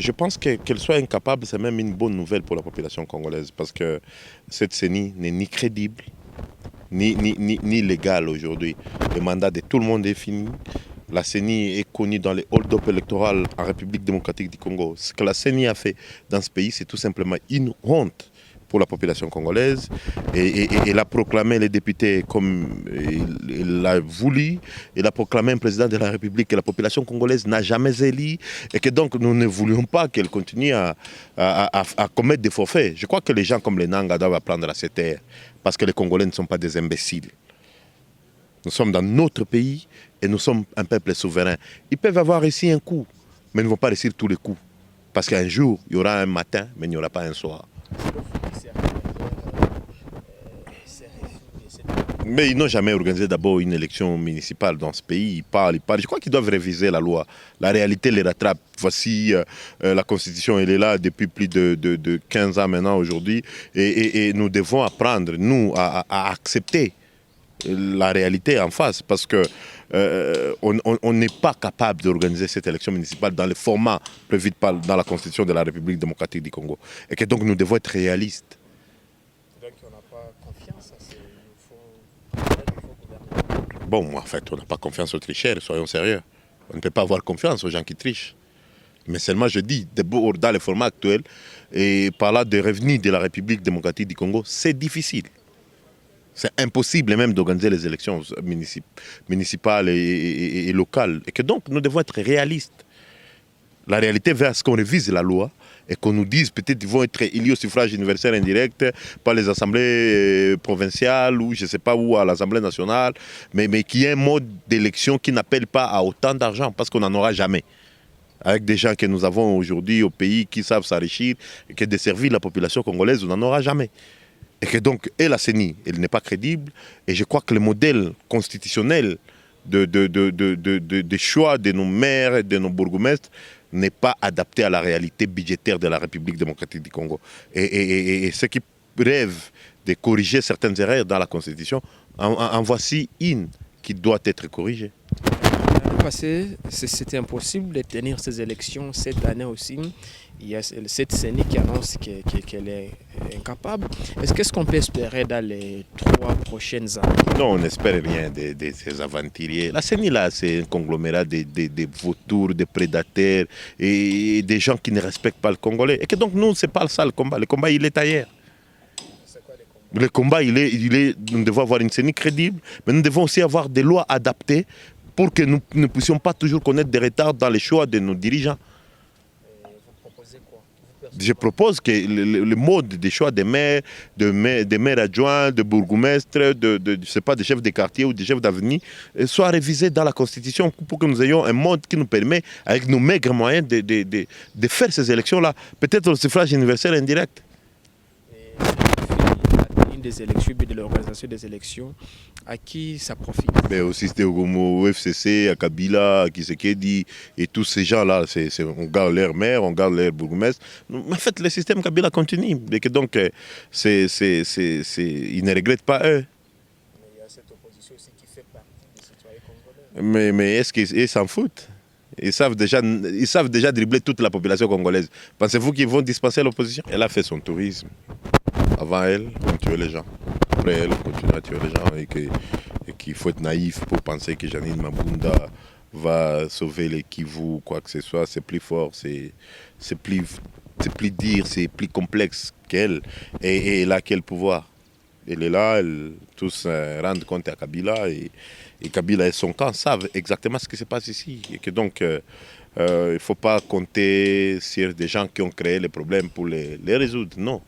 Je pense qu'elle soit incapable, c'est même une bonne nouvelle pour la population congolaise parce que cette CENI n'est ni crédible, ni légale aujourd'hui. Le mandat de tout le monde est fini. La CENI est connue dans les hold-up électoraux en République démocratique du Congo. Ce que la CENI a fait dans ce pays, c'est tout simplement une honte pour la population congolaise. Et il a proclamé les députés comme il l'a voulu. Il a proclamé un président de la République que la population congolaise n'a jamais élu. Et que donc nous ne voulions pas qu'elle continue à commettre des forfaits. Je crois que les gens comme les Nanga doivent apprendre à se taire. Parce que les Congolais ne sont pas des imbéciles. Nous sommes dans notre pays et nous sommes un peuple souverain. Ils peuvent avoir réussi un coup, mais ils ne vont pas réussir tous les coups. Parce qu'un jour, il y aura un matin, mais il n'y aura pas un soir. Mais ils n'ont jamais organisé d'abord une élection municipale dans ce pays. Ils parlent. Je crois qu'ils doivent réviser la loi. La réalité les rattrape. Voici, la Constitution, elle est là depuis plus de 15 ans maintenant aujourd'hui. Et nous devons apprendre, nous, à accepter la réalité en face. Parce que on n'est pas capable d'organiser cette élection municipale dans le format prévu dans la Constitution de la République démocratique du Congo. Et que donc nous devons être réalistes. Donc on n'a pas confiance à ces Bon, en fait, on n'a pas confiance aux tricheurs, soyons sérieux. On ne peut pas avoir confiance aux gens qui trichent. Mais seulement, je dis, dans le format actuel, et par là de revenus de la République démocratique du Congo, c'est difficile. C'est impossible même d'organiser les élections municipales et locales. Et que donc, nous devons être réalistes. La réalité veut à ce qu'on révise la loi et qu'on nous dise peut-être qu'ils vont être élus au suffrage universel indirect par les assemblées provinciales ou je ne sais pas où, à l'Assemblée nationale, mais qu'il y ait un mode d'élection qui n'appelle pas à autant d'argent parce qu'on n'en aura jamais. Avec des gens que nous avons aujourd'hui au pays qui savent s'enrichir et que desservir la population congolaise, on n'en aura jamais. Et que donc, la CENI, elle n'est pas crédible. Et je crois que le modèle constitutionnel de choix de nos maires et de nos bourgmestres n'est pas adapté à la réalité budgétaire de la République démocratique du Congo. Et ceux qui rêvent de corriger certaines erreurs dans la Constitution, en voici une qui doit être corrigée. L'année passée, c'était impossible de tenir ces élections. Cette année aussi, il y a cette CENI qui annonce qu'elle est incapable. Qu'est-ce qu'on peut espérer dans les 3 prochaines années? Non, on n'espère rien de ces aventuriers. La CENI, là, c'est un conglomérat de vautours, de prédateurs et des gens qui ne respectent pas le Congolais. Et que donc, nous, ce n'est pas ça le combat. Le combat, il est ailleurs. Le combat, nous devons avoir une CENI crédible, mais nous devons aussi avoir des lois adaptées pour que nous ne puissions pas toujours connaître des retards dans les choix de nos dirigeants. Vous proposez quoi? Je propose que le mode des choix des maires, des maires adjoints, de bourgmestres, je sais pas, des chefs de quartier ou des chefs d'avenue, soit révisé dans la Constitution pour que nous ayons un mode qui nous permet, avec nos maigres moyens, de faire ces élections-là. Peut-être le suffrage universel indirect. Des élections, de l'organisation des élections, à qui ça profite? Mais au système au FCC, à Kabila, à Kisekedi, et tous ces gens-là, on garde leur maire, on garde leur bourgmestre. En fait, le système Kabila continue. Et que donc, ils ne regrettent pas eux. Mais il y a cette opposition aussi qui fait partie des citoyens congolais. Mais est-ce qu'ils s'en foutent? Ils savent déjà dribbler toute la population congolaise. Pensez-vous qu'ils vont dispenser l'opposition? Elle a fait son tourisme. Avant elle, on tuait les gens. Après elle, on continue à tuer les gens et qu'il faut être naïf pour penser que Janine Mabunda va sauver les Kivu ou quoi que ce soit. C'est plus fort, c'est plus dire, c'est plus complexe qu'elle. Et elle a quel pouvoir? Elle est là, tous rendent compte à Kabila et Kabila et son camp savent exactement ce qui se passe ici. Et que donc, il ne faut pas compter sur des gens qui ont créé les problèmes pour les résoudre, non.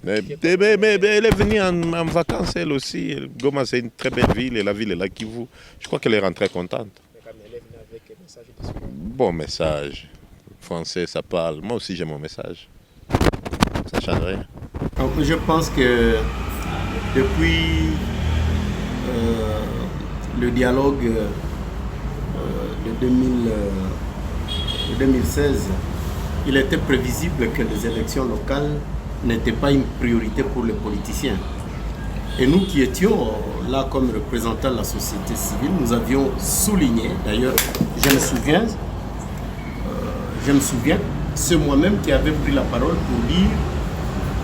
Mais elle est venue en vacances, elle aussi. Goma, c'est une très belle ville et la ville est là qui vous. Je crois qu'elle est rentrée contente. Bon message. Français, ça parle. Moi aussi, j'ai mon message. Ça ne change rien. Je pense que depuis le dialogue de 2016, il était prévisible que les élections locales n'était pas une priorité pour les politiciens. Et nous qui étions là comme représentants de la société civile, nous avions souligné, d'ailleurs je me souviens, je me souviens, c'est moi-même qui avais pris la parole pour dire,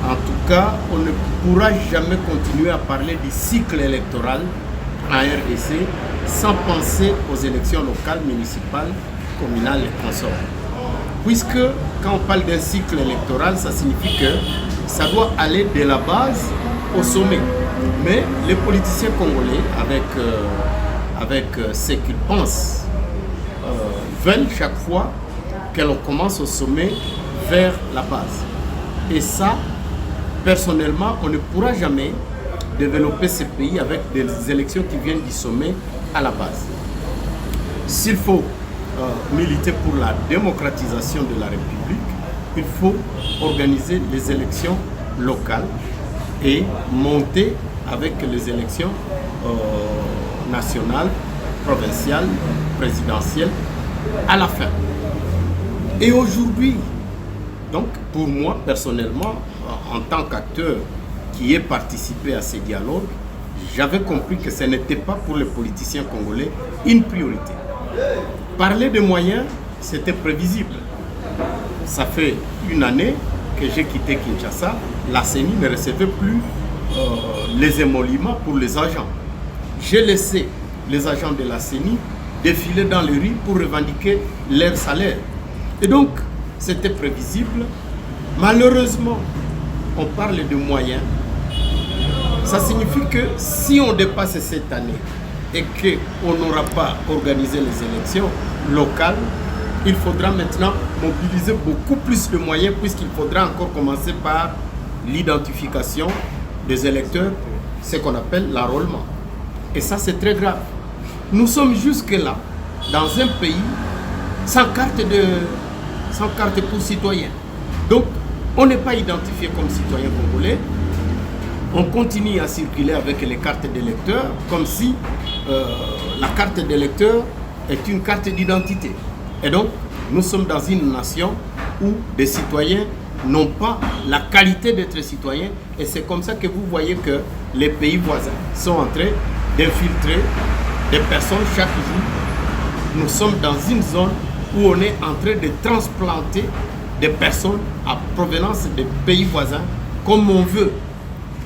en tout cas, on ne pourra jamais continuer à parler du cycle électoral en RDC sans penser aux élections locales, municipales, communales et consorts. Puisque quand on parle d'un cycle électoral, ça signifie que ça doit aller de la base au sommet. Mais les politiciens congolais, avec ce qu'ils pensent, veulent chaque fois que l'on commence au sommet vers la base. Et ça, personnellement, on ne pourra jamais développer ce pays avec des élections qui viennent du sommet à la base. S'il faut militer pour la démocratisation de la République, il faut organiser les élections locales et monter avec les élections nationales, provinciales, présidentielles à la fin. Et aujourd'hui, donc pour moi personnellement, en tant qu'acteur qui ai participé à ces dialogues, j'avais compris que ce n'était pas pour les politiciens congolais une priorité. Parler de moyens, c'était prévisible. Ça fait une année que j'ai quitté Kinshasa, la CENI ne recevait plus les émoluments pour les agents. J'ai laissé les agents de la CENI défiler dans les rues pour revendiquer leur salaire. Et donc, c'était prévisible. Malheureusement, on parle de moyens. Ça signifie que si on dépasse cette année et qu'on n'aura pas organisé les élections locales, il faudra maintenant mobiliser beaucoup plus de moyens puisqu'il faudra encore commencer par l'identification des électeurs, ce qu'on appelle l'enrôlement. Et ça, c'est très grave. Nous sommes jusque-là dans un pays sans carte pour citoyen. Donc, on n'est pas identifié comme citoyen congolais. On continue à circuler avec les cartes d'électeurs comme si la carte d'électeur est une carte d'identité. Et donc, nous sommes dans une nation où des citoyens n'ont pas la qualité d'être citoyens. Et c'est comme ça que vous voyez que les pays voisins sont en train d'infiltrer des personnes chaque jour. Nous sommes dans une zone où on est en train de transplanter des personnes à provenance des pays voisins comme on veut.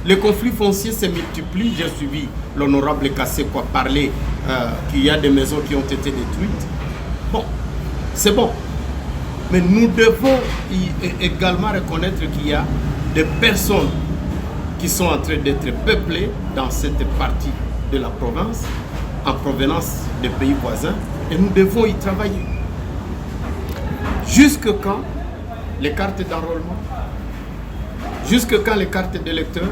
Les conflits fonciers se multiplient. J'ai suivi l'honorable Kassekwa parler qu'il y a des maisons qui ont été détruites. Bon, c'est bon. Mais nous devons également reconnaître qu'il y a des personnes qui sont en train d'être peuplées dans cette partie de la province en provenance des pays voisins et nous devons y travailler. Jusque quand les cartes d'enrôlement, jusque quand les cartes d'électeurs,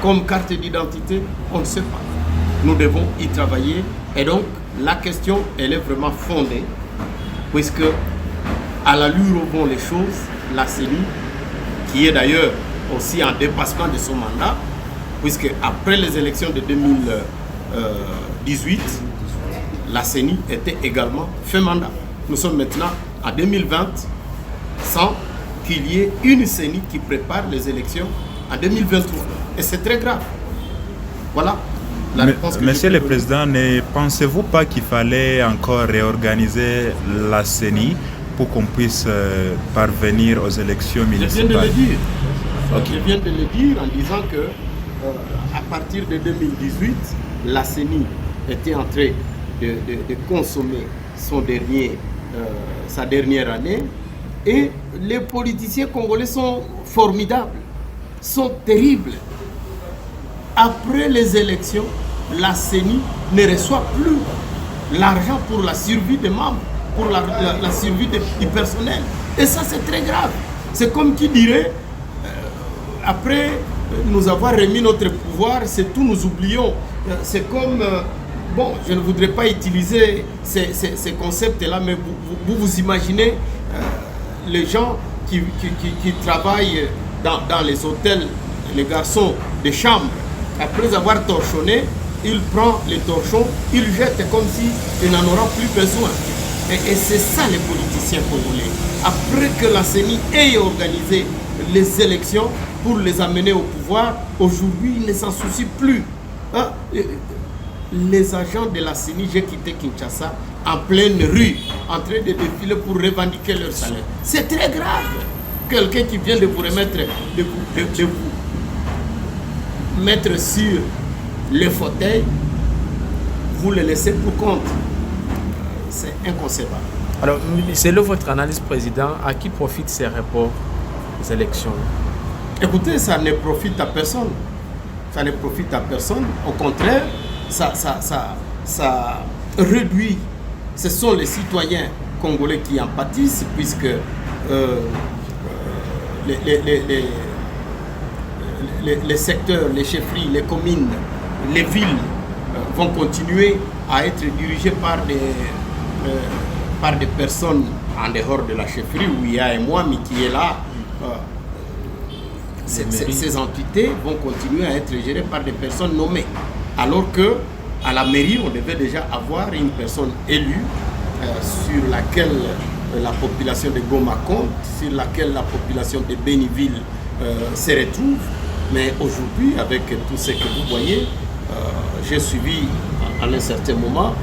comme carte d'identité, on ne sait pas. Nous devons y travailler et donc la question, elle est vraiment fondée puisque à l'allure où vont les choses, la CENI, qui est d'ailleurs aussi en dépassement de son mandat, puisque après les élections de 2018, la CENI était également fin mandat. Nous sommes maintenant en 2020 sans qu'il y ait une CENI qui prépare les élections en 2023. Et c'est très grave. Voilà la réponse que Monsieur le Président, ne pensez-vous pas qu'il fallait encore réorganiser la CENI pour qu'on puisse parvenir aux élections municipales? Je viens de le dire. Okay. Je viens de le dire en disant que à partir de 2018, la CENI était en train de consommer sa dernière année et les politiciens congolais sont formidables, sont terribles. Après les élections, la CENI ne reçoit plus l'argent pour la survie des membres, pour la survie du personnel. Et ça, c'est très grave. C'est comme qui dirait, après nous avoir remis notre pouvoir, c'est tout, nous oublions. C'est comme, bon, je ne voudrais pas utiliser ces concepts-là, mais vous imaginez les gens qui travaillent dans les hôtels, les garçons de chambre, après avoir torchonné, il prend les torchons, il jette comme s'il n'en aura plus besoin. Et c'est ça les politiciens congolais. Après que la CENI ait organisé les élections pour les amener au pouvoir, aujourd'hui ils ne s'en soucient plus. les agents de la CENI, j'ai quitté Kinshasa en pleine rue, en train de défiler pour revendiquer leur salaire. C'est très grave. Quelqu'un qui vient de vous remettre, de vous mettre sur le fauteuil, vous le laissez pour compte. C'est inconcevable. Alors, selon votre analyse, Président, à qui profitent ces reports des élections? Écoutez, ça ne profite à personne. Ça ne profite à personne. Au contraire, ça réduit. Ce sont les congolais qui en pâtissent, puisque les secteurs, les chefferies, les communes, les villes vont continuer à être dirigées par des personnes en dehors de la chefferie où il y a un Mwami qui est là. Ces entités vont continuer à être gérées par des personnes nommées. Alors que à la mairie, on devait déjà avoir une personne élue sur laquelle la population de Goma compte, sur laquelle la population de Béniville se retrouve. Mais aujourd'hui, avec tout ce que vous voyez, j'ai suivi à un certain moment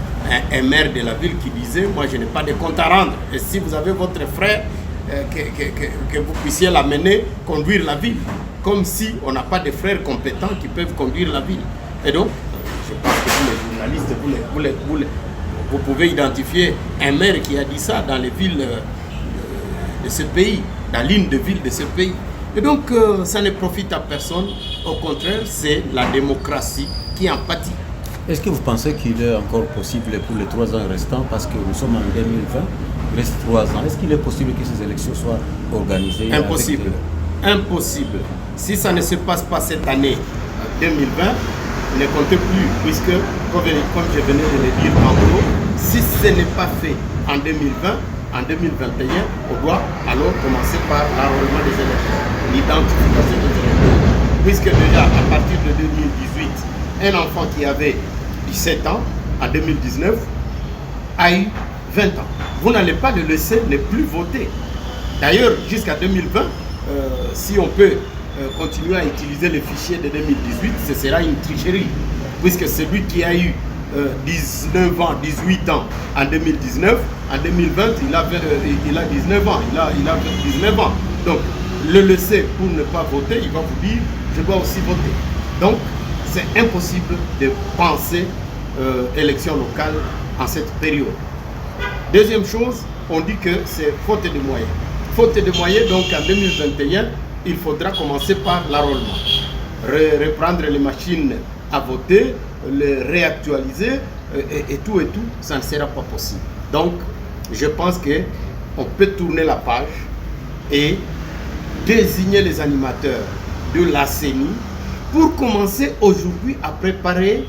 un maire de la ville qui disait « Moi, je n'ai pas de compte à rendre. Et si vous avez votre frère, que vous puissiez l'amener conduire la ville. » Comme si on n'a pas de frères compétents qui peuvent conduire la ville. Et donc, je pense que vous, les journalistes, vous pouvez identifier un maire qui a dit ça dans les villes de ce pays, dans l'une des villes de ce pays. Et donc, ça ne profite à personne. Au contraire, c'est la démocratie qui en pâtit. Est-ce que vous pensez qu'il est encore possible pour les 3 ans restants, parce que nous sommes en 2020, il reste 3 ans, est-ce qu'il est possible que ces élections soient organisées? Impossible. Impossible. Si ça ne se passe pas cette année 2020, ne comptez plus, puisque, comme je venais de le dire en gros, si ce n'est pas fait en 2020, en 2021, on doit alors commencer par l'enrôlement des électeurs, l'identification des électeurs. Puisque déjà, à partir de 2018, un enfant qui avait 17 ans, en 2019, a eu 20 ans. Vous n'allez pas le laisser ne plus voter. D'ailleurs, jusqu'à 2020, si on peut continuer à utiliser les fichiers de 2018, ce sera une tricherie. Puisque celui qui a eu 19 ans, 18 ans en 2019, en 2020, il a 19 ans. Il a 19 ans. Donc, le laisser pour ne pas voter, il va vous dire, je dois aussi voter. Donc, c'est impossible de penser élection locale en cette période. Deuxième chose, on dit que c'est faute de moyens. Faute de moyens, donc en 2021, il faudra commencer par l'enrôlement. Reprendre les machines à voter, les réactualiser et tout, ça ne sera pas possible. Donc, je pense qu'on peut tourner la page et désigner les animateurs de la CENI pour commencer aujourd'hui à préparer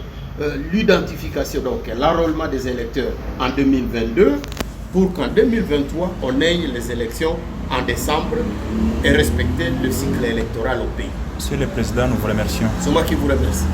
l'identification, donc l'enrôlement des électeurs en 2022, pour qu'en 2023, on ait les élections en décembre et respecter le cycle électoral au pays. Monsieur le Président, nous vous remercions. C'est moi qui vous remercie.